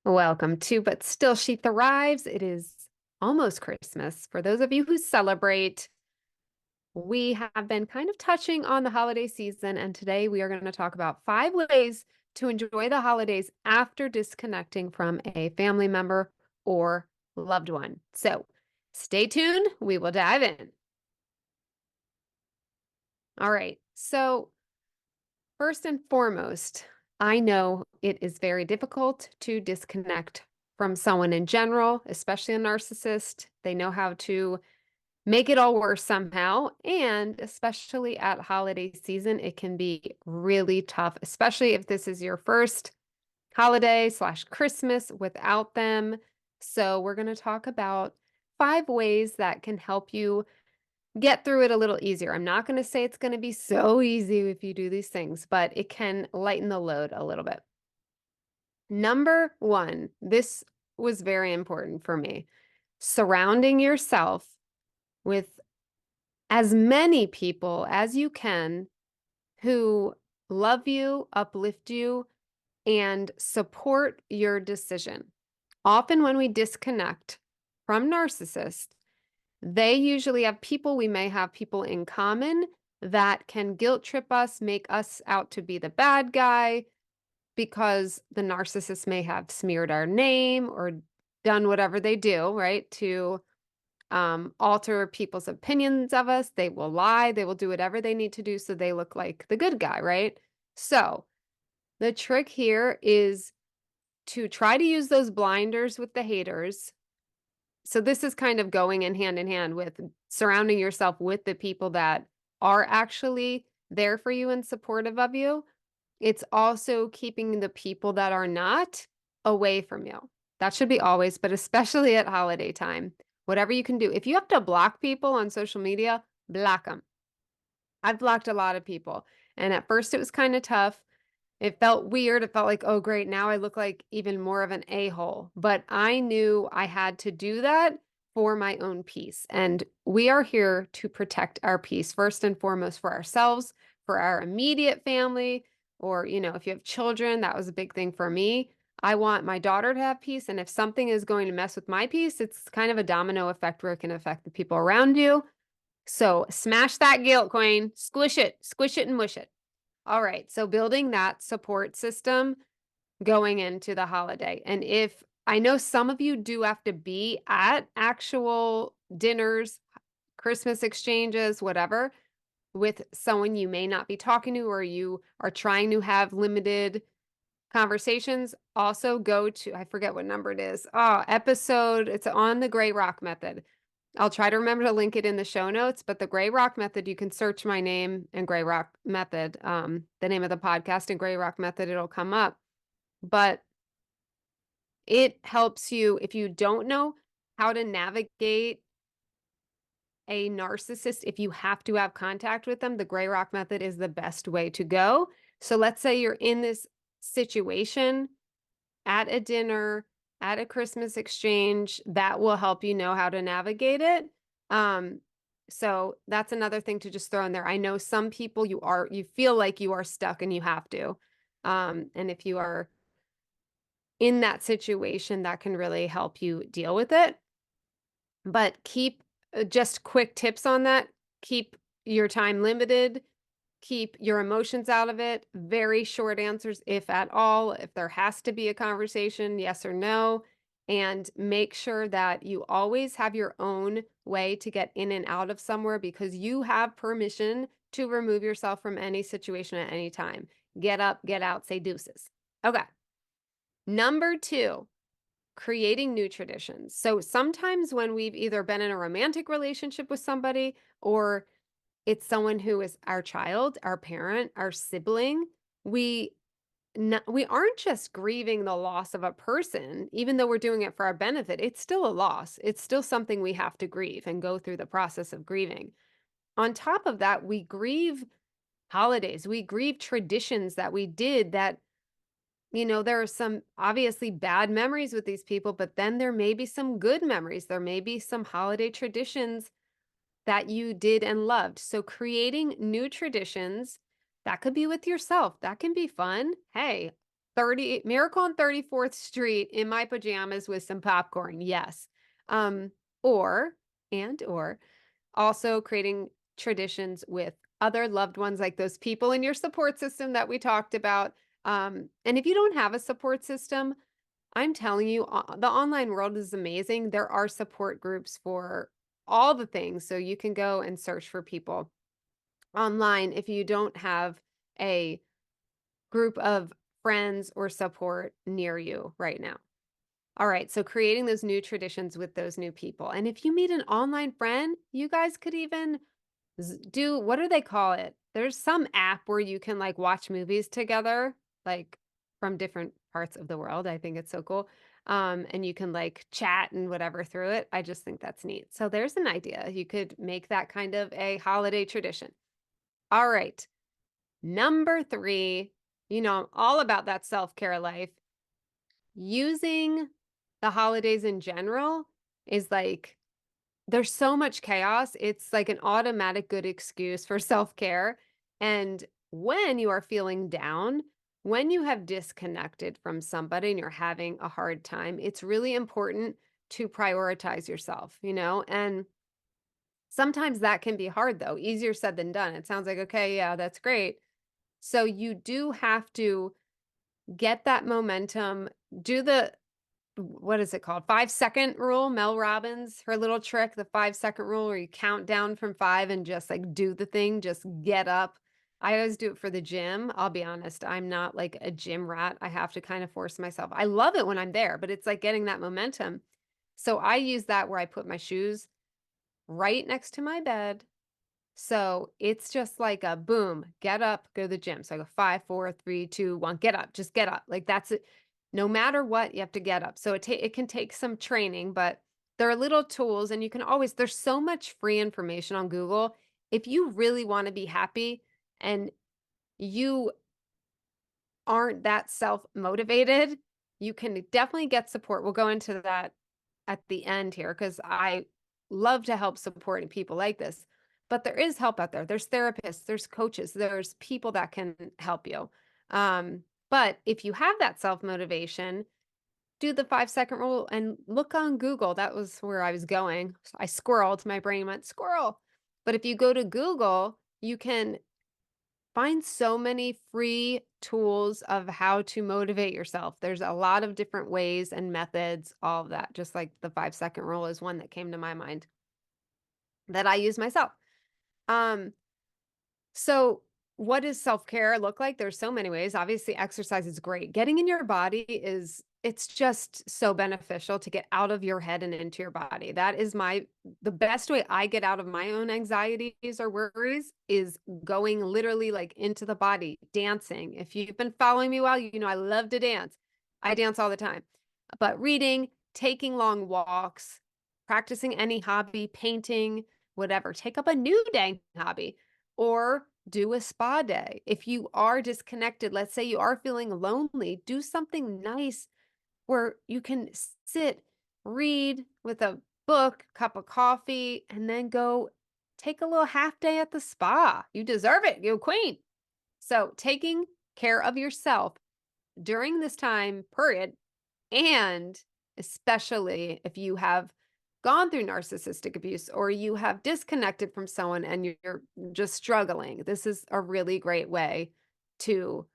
Welcome to But Still She Thrives. It is almost Christmas. For those of you who celebrate, we have been kind of touching on the holiday season, and today we are going to talk about 5 ways to enjoy the holidays after disconnecting from a family member or loved one. So stay tuned. We will dive in. All right. So, first and foremost, I know it is very difficult to disconnect from someone in general, especially a narcissist. They know how to make it all worse somehow. And especially at holiday season, it can be really tough, especially if this is your first holiday/Christmas without them. So, we're going to talk about 5 ways that can help you get through it a little easier. I'm not going to say it's going to be so easy if you do these things, but it can lighten the load a little bit. Number one, this was very important for me. Surrounding yourself with as many people as you can who love you, uplift you, and support your decision. Often, when we disconnect from narcissists, they usually have people, we may have people in common that can guilt trip us, make us out to be the bad guy because the narcissist may have smeared our name or done whatever they do, right? To alter people's opinions of us. They will lie, they will do whatever they need to do so they look like the good guy, right? So the trick here is to try to use those blinders with the haters. So this is kind of going in hand with surrounding yourself with the people that are actually there for you and supportive of you. It's also keeping the people that are not away from you. That should be always, but especially at holiday time. Whatever you can do. If you have to block people on social media, block them. I've blocked a lot of people. And at first it was kind of tough. It felt weird. It felt like, oh, great. Now I look like even more of an a-hole. But I knew I had to do that for my own peace. And we are here to protect our peace, first and foremost for ourselves, for our immediate family, or, if you have children, that was a big thing for me. I want my daughter to have peace. And if something is going to mess with my peace, it's kind of a domino effect where it can affect the people around you. So smash that guilt, Queen. Squish it and mush it. All right, so building that support system going into the holiday. And if I know some of you do have to be at actual dinners, Christmas exchanges, whatever, with someone you may not be talking to or you are trying to have limited conversations, also go to, I forget what number it is. Episode, it's on the Gray Rock Method. I'll try to remember to link it in the show notes, but the Gray Rock Method, you can search my name and Gray Rock Method, the name of the podcast and Gray Rock Method, it'll come up. But it helps you if you don't know how to navigate a narcissist, if you have to have contact with them, the Gray Rock Method is the best way to go. So let's say you're in this situation at a dinner, at a Christmas exchange, that will help you know how to navigate it. So that's another thing to just throw in there. I know some people you feel like you are stuck and you have to. And if you are in that situation, that can really help you deal with it. But keep just quick tips on that. Keep your time limited. Keep your emotions out of it. Very short answers, if at all. If there has to be a conversation, yes or no. And make sure that you always have your own way to get in and out of somewhere because you have permission to remove yourself from any situation at any time. Get up, get out, say deuces. Okay. Number 2, creating new traditions. So sometimes when we've either been in a romantic relationship with somebody or it's someone who is our child, our parent, our sibling, we aren't just grieving the loss of a person, even though we're doing it for our benefit. It's still a loss. It's still something we have to grieve and go through the process of grieving. On top of that, we grieve holidays. We grieve traditions that we did that there are some obviously bad memories with these people, but then there may be some good memories. There may be some holiday traditions that you did and loved. So creating new traditions, that could be with yourself. That can be fun. Hey, Miracle on 34th Street in my pajamas with some popcorn. Yes. Um, or, or also creating traditions with other loved ones, like those people in your support system that we talked about. And if you don't have a support system, I'm telling you, the online world is amazing. There are support groups for all the things. So you can go and search for people online if you don't have a group of friends or support near you right now. All right, so creating those new traditions with those new people. And if you meet an online friend, you guys could even do, what do they call it? There's some app where you can like watch movies together, like from different parts of the world. I think it's so cool. And you can like chat and whatever through it. I just think that's neat. So there's an idea. You could make that kind of a holiday tradition. All right. Number 3, I'm all about that self-care life. Using the holidays in general is like, there's so much chaos. It's like an automatic good excuse for self-care. And when you are feeling down, when you have disconnected from somebody and you're having a hard time, it's really important to prioritize yourself, And sometimes that can be hard though, easier said than done. It sounds like, okay, yeah, that's great. So you do have to get that momentum, do the what is it called? 5-second rule. Mel Robbins, her little trick, the 5-second rule where you count down from 5 and just like do the thing, just get up. I always do it for the gym. I'll be honest, I'm not like a gym rat. I have to kind of force myself. I love it when I'm there, but it's like getting that momentum. So I use that where I put my shoes right next to my bed. So it's just like a boom, get up, go to the gym. So I go 5, 4, 3, 2, 1, get up, just get up. Like that's it. No matter what, you have to get up. So it can take some training, but there are little tools and you can always, there's so much free information on Google. If you really want to be happy and you aren't that self-motivated, you can definitely get support. We'll go into that at the end here because I love to help supporting people like this. But there is help out there. There's therapists, there's coaches, there's people that can help you. But if you have that self-motivation, do the 5-second rule and look on Google. That was where I was going. I squirreled, my brain went squirrel. But if you go to Google, you can find so many free tools of how to motivate yourself. There's a lot of different ways and methods, all of that. Just like the 5-second rule is one that came to my mind that I use myself. Um, so what does self-care look like? There's so many ways. Obviously, exercise is great. Getting in your body it's just so beneficial to get out of your head and into your body. That is the best way I get out of my own anxieties or worries is going literally like into the body, dancing. If you've been following me well, you know I love to dance. I dance all the time. But reading, taking long walks, practicing any hobby, painting, whatever. Take up a new dang hobby or do a spa day. If you are disconnected, let's say you are feeling lonely, do something nice where you can sit, read with a book, cup of coffee, and then go take a little half day at the spa. You deserve it. You're a queen. So taking care of yourself during this time period, and especially if you have gone through narcissistic abuse or you have disconnected from someone and you're just struggling, this is a really great way to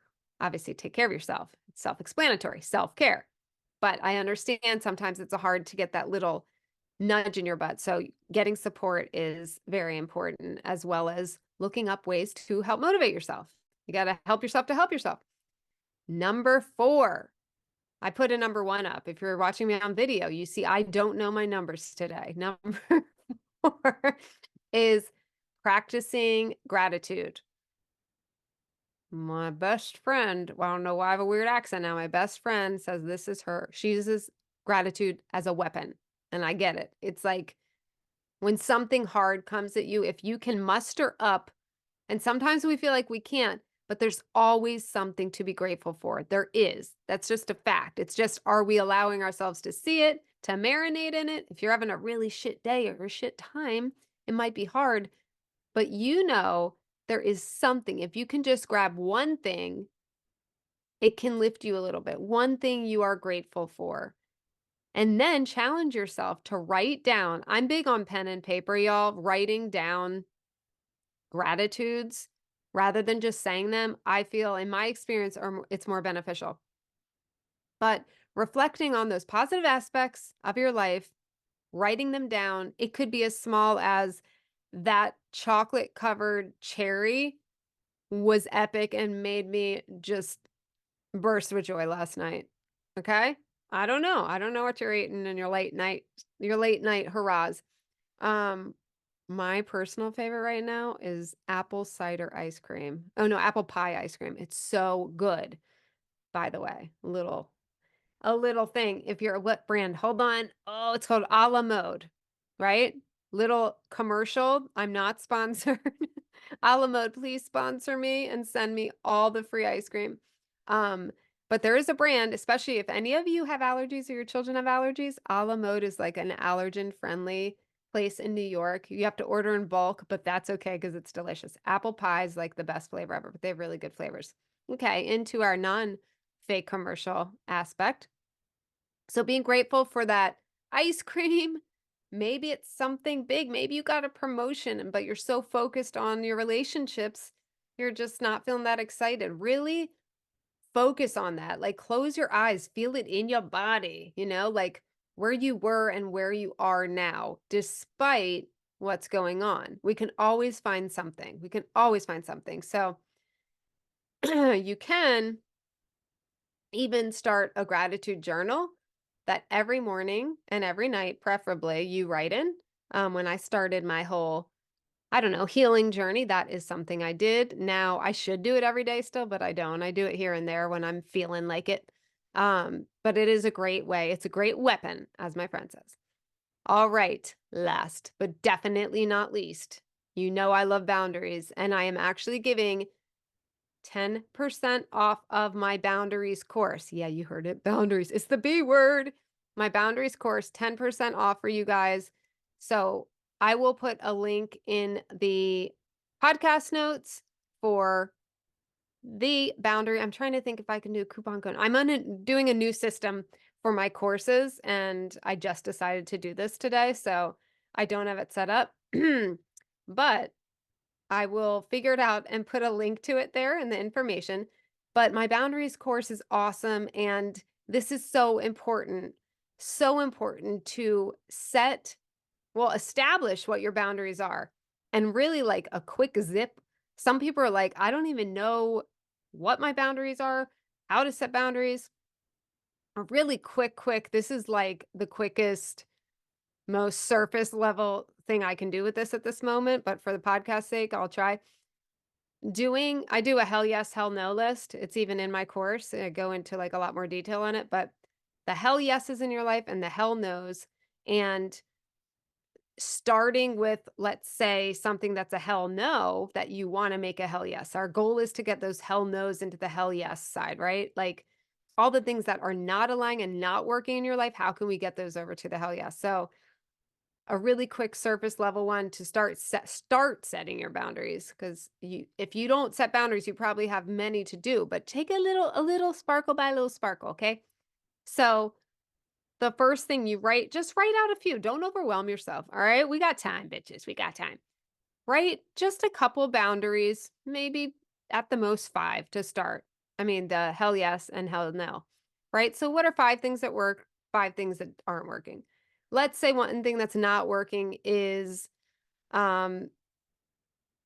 obviously take care of yourself. It's self-explanatory, self-care. But I understand sometimes it's hard to get that little nudge in your butt. So getting support is very important, as well as looking up ways to help motivate yourself. You got to help yourself to help yourself. Number 4, I put a number 1 up. If you're watching me on video, you see I don't know my numbers today. Number 4 is practicing gratitude. My best friend, well, I don't know why I have a weird accent now. My best friend says this is her. She uses gratitude as a weapon. And I get it. It's like when something hard comes at you, if you can muster up, and sometimes we feel like we can't, but there's always something to be grateful for. There is. That's just a fact. It's just, are we allowing ourselves to see it, to marinate in it? If you're having a really shit day or a shit time, it might be hard, but there is something. If you can just grab one thing It can lift you a little bit. One thing you are grateful for. And then challenge yourself to write down. I'm big on pen and paper, y'all, writing down gratitudes rather than just saying them. I feel in my experience it's more beneficial. But reflecting on those positive aspects of your life, writing them down, it could be as small as that chocolate covered cherry was epic and made me just burst with joy last night. Okay? I don't know. I don't know what you're eating in your late night hurrahs. Um, my personal favorite right now is apple cider ice cream. Oh no, apple pie ice cream. It's so good, by the way. A little thing. If you're what brand? Hold on. Oh, it's called a la mode, right? Little commercial. I'm not sponsored. A la mode, please sponsor me and send me all the free ice cream. Um, but there is a brand, especially if any of you have allergies or your children have allergies. A la mode is like an allergen friendly place in New York. You have to order in bulk, but that's okay because it's delicious. Apple pie is like the best flavor ever, but they have really good flavors. Okay, into our non-fake commercial aspect. So being grateful for that ice cream, maybe it's something big. Maybe you got a promotion, but you're so focused on your relationships, you're just not feeling that excited. Really focus on that. Like close your eyes, feel it in your body, like where you were and where you are now, despite what's going on. We can always find something. We can always find something. So you can even start a gratitude journal that every morning and every night, preferably, you write in. When I started my whole, I don't know, healing journey, that is something I did. Now I should do it every day still, but I don't. I do it here and there when I'm feeling like it. But it is a great way. It's a great weapon, as my friend says. All right, last but definitely not least, I love boundaries, and I am actually giving 10% off of my boundaries course. Yeah, you heard it. Boundaries. It's the B word. My boundaries course, 10% off for you guys. So I will put a link in the podcast notes for the boundary. I'm trying to think if I can do a coupon code. Doing a new system for my courses, and I just decided to do this today. So I don't have it set up. But I will figure it out and put a link to it there in the information. But my boundaries course is awesome. And this is so important to establish what your boundaries are. And really like a quick zip. Some people are like, I don't even know what my boundaries are, how to set boundaries. A really quick. This is like the quickest, most surface level thing I can do with this at this moment. But for the podcast sake, I'll try. I do a hell yes, hell no list. It's even in my course. I go into like a lot more detail on it, but the hell yeses in your life and the hell nos. And starting with, let's say, something that's a hell no that you want to make a hell yes. Our goal is to get those hell nos into the hell yes side, right? Like all the things that are not aligning and not working in your life, how can we get those over to the hell yes? So a really quick surface level one to start setting your boundaries, because if you don't set boundaries, you probably have many to do, but take a little sparkle by little sparkle. Okay, so the first thing just write out a few. Don't overwhelm yourself. All right, we got time, bitches, we got time. Write just a couple boundaries, maybe at the most 5 to start. I mean, the hell yes and hell no, right? So what are 5 things that work, 5 things that aren't working? Let's say one thing that's not working is um,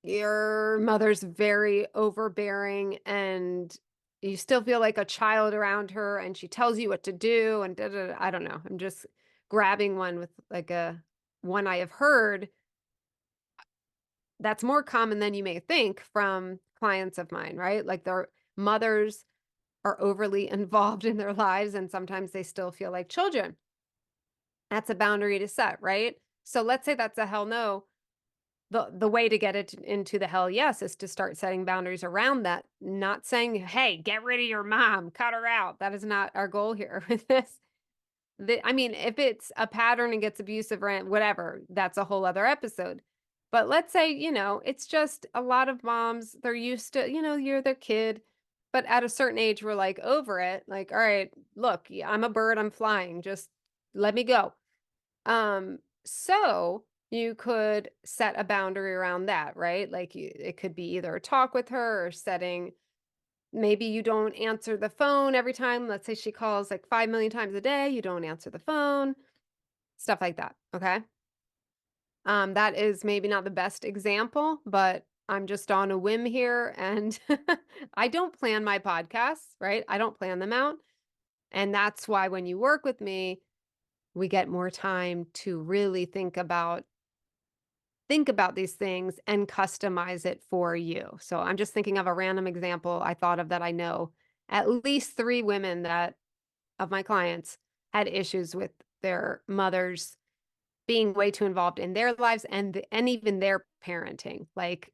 your mother's very overbearing and you still feel like a child around her and she tells you what to do and da, da, da. I don't know. I'm just grabbing one with like one I have heard that's more common than you may think from clients of mine, right? Like their mothers are overly involved in their lives and sometimes they still feel like children. That's a boundary to set, right? So let's say that's a hell no. The way to get it into the hell yes is to start setting boundaries around that, not saying, "Hey, get rid of your mom, cut her out." That is not our goal here with this. I mean, if it's a pattern and gets abusive, rant, whatever, that's a whole other episode. But let's say, it's just a lot of moms, they're used to, you're their kid. But at a certain age, we're like over it. Like, all right, look, I'm a bird, I'm flying. Just let me go. So you could set a boundary around that, right? Like it could be either a talk with her or setting, maybe you don't answer the phone every time. Let's say she calls like 5 million times a day, you don't answer the phone, stuff like that. Okay. That is maybe not the best example, but I'm just on a whim here and I don't plan my podcasts, right? I don't plan them out. And that's why when you work with me, we get more time to really think about these things and customize it for you. So I'm just thinking of a random example I thought of that I know at least 3 women that of my clients had issues with their mothers being way too involved in their lives and even their parenting, like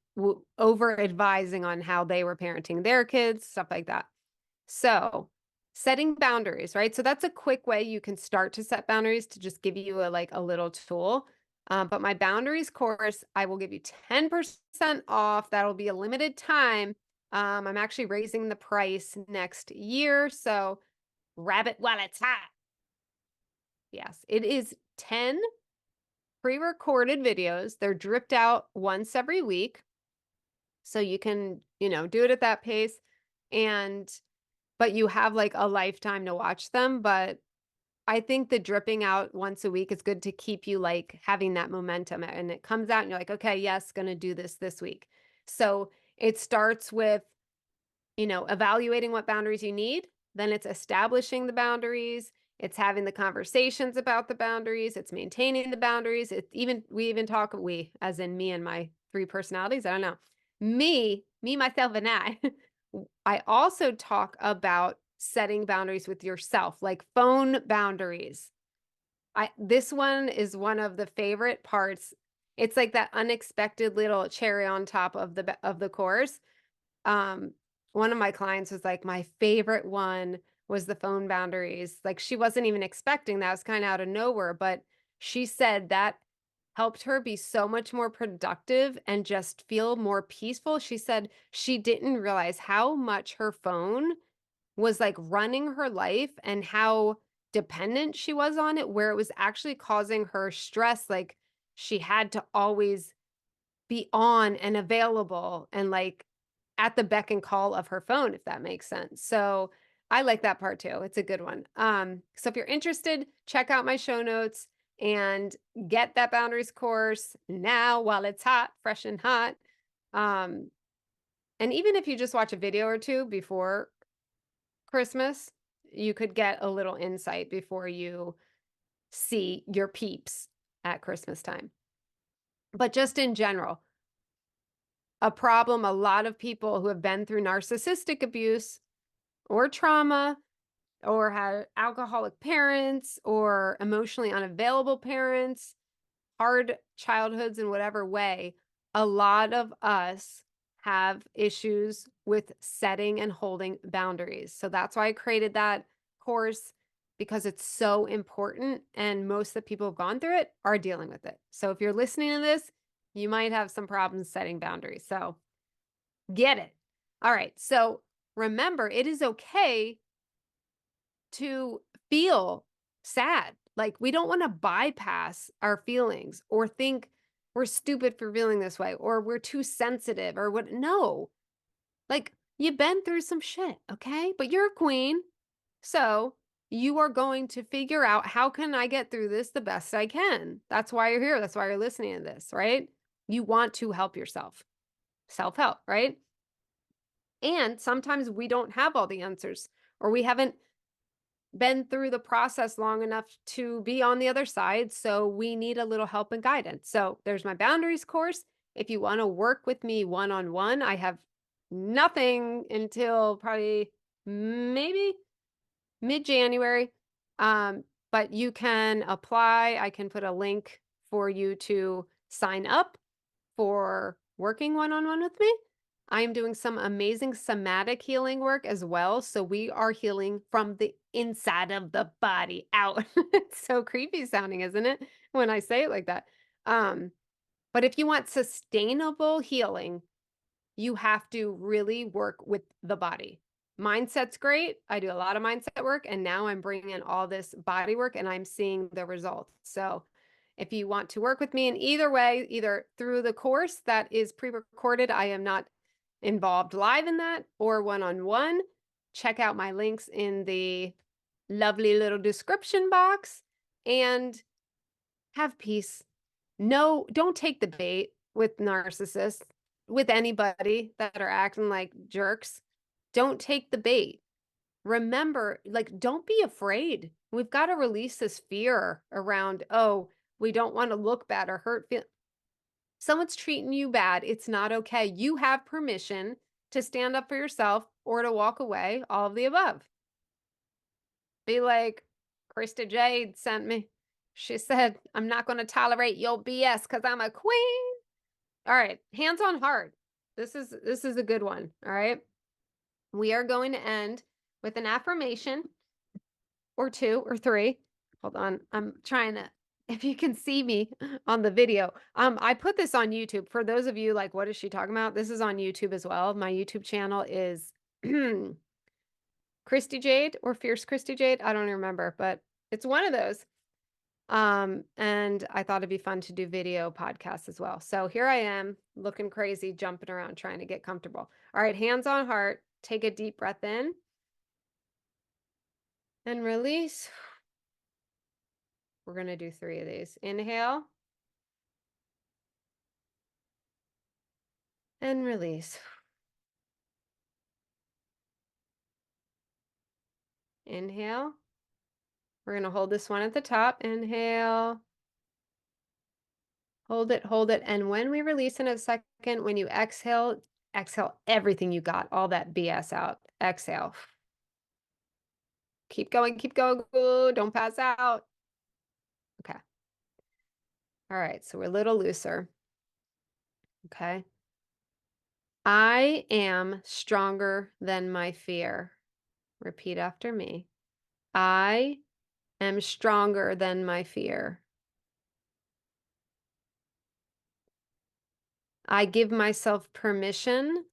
over advising on how they were parenting their kids, stuff like that. So, setting boundaries, right? So that's a quick way you can start to set boundaries to just give you a little tool. But my boundaries course, I will give you 10% off. That'll be a limited time. I'm actually raising the price next year. So grab it while it's hot. Yes, it is 10 pre-recorded videos. They're dripped out once every week. So you can, do it at that pace. And but you have like a lifetime to watch them. But I think the dripping out once a week is good to keep you like having that momentum. And it comes out and you're like, okay, yes, going to do this week. So it starts with, evaluating what boundaries you need. Then it's establishing the boundaries. It's having the conversations about the boundaries. It's maintaining the boundaries. We even talk, we, as in me and my 3 personalities. I don't know. Me, myself, and I. I also talk about setting boundaries with yourself, like phone boundaries. This one is one of the favorite parts. It's like that unexpected little cherry on top of the course. Um, One of my clients was like, my favorite one was the phone boundaries. Like she wasn't even expecting that. It was kind of out of nowhere, but she said that helped her be so much more productive and just feel more peaceful. She said she didn't realize how much her phone was like running her life and how dependent she was on it, where it was actually causing her stress. Like she had to always be on and available and like at the beck and call of her phone, if that makes sense. So I like that part too. It's a good one. So if you're interested, check out my show notes and get that boundaries course now while it's hot, fresh and hot. Um, and even if you just watch a video or two before Christmas, you could get a little insight before you see your peeps at Christmas time. But just in general, a problem a lot of people who have been through narcissistic abuse or trauma or had alcoholic parents or emotionally unavailable parents, hard childhoods in whatever way, a lot of us have issues with setting and holding boundaries. So that's why I created that course because it's so important. And most of the people who've gone through it are dealing with it. So if you're listening to this, you might have some problems setting boundaries. So get it. All right. So remember, it is okay to feel sad. Like we don't want to bypass our feelings or think we're stupid for feeling this way or we're too sensitive or what. No, like you've been through some shit. Okay. But you're a queen. So you are going to figure out how can I get through this the best I can. That's why you're here. That's why you're listening to this, right? You want to help yourself. Self-help, right? And sometimes we don't have all the answers or we haven't been through the process long enough to be on the other side. So we need a little help and guidance. So there's my boundaries course. If you want to work with me one-on-one, I have nothing until probably maybe mid-January. But you can apply. I can put a link for you to sign up for working one-on-one with me. I am doing some amazing somatic healing work as well. So we are healing from the inside of the body out. It's so creepy sounding, isn't it? When I say it like that. Um, but if you want sustainable healing, you have to really work with the body. Mindset's great. I do a lot of mindset work, and now I'm bringing in all this body work and I'm seeing the results. So if you want to work with me in either way, either through the course that is pre-recorded, I am not involved live in that, or one-on-one, check out my links in the lovely little description box and have peace. No, don't take the bait with narcissists, with anybody that are acting like jerks. Don't take the bait. Remember, like, don't be afraid. We've got to release this fear around, oh, we don't want to look bad or hurt. Someone's treating you bad. It's not okay. You have permission to stand up for yourself or to walk away, all of the above. Be like, Christy Jade sent me. She said, I'm not going to tolerate your BS because I'm a queen. All right, hands on heart. This is a good one. All right. We are going to end with an affirmation or two or three. Hold on. I'm trying to, if you can see me on the video. I put this on YouTube. For those of you like, what is she talking about? This is on YouTube as well. My YouTube channel is Christy Jade or Fierce Christy Jade. I don't remember, but it's one of those. And I thought it'd be fun to do video podcasts as well. So here I am looking crazy, jumping around, trying to get comfortable. All right, hands on heart. Take a deep breath in and release. We're going to do 3 of these. Inhale and release. Inhale. We're going to hold this one at the top. Inhale. Hold it, hold it. And when we release in a second, when you exhale, exhale everything you got, all that BS out. Exhale. Keep going, keep going. Ooh, don't pass out. Okay. All right, so we're a little looser. Okay. I am stronger than my fear. Repeat after me. I am stronger than my fear. I give myself permission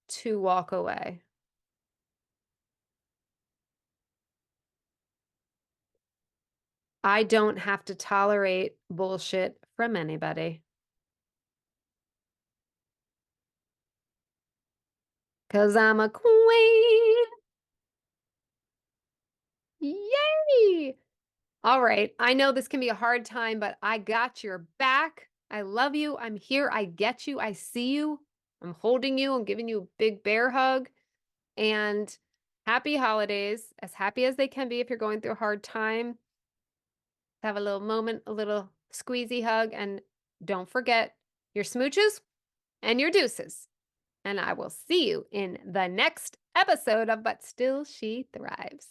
to walk away. I don't have to tolerate bullshit from anybody. 'Cause I'm a queen. Yay! All right. I know this can be a hard time, but I got your back. I love you. I'm here. I get you. I see you. I'm holding you. I'm giving you a big bear hug. And happy holidays, as happy as they can be if you're going through a hard time. Have a little moment, a little squeezy hug, and don't forget your smooches and your deuces. And I will see you in the next episode of But Still She Thrives.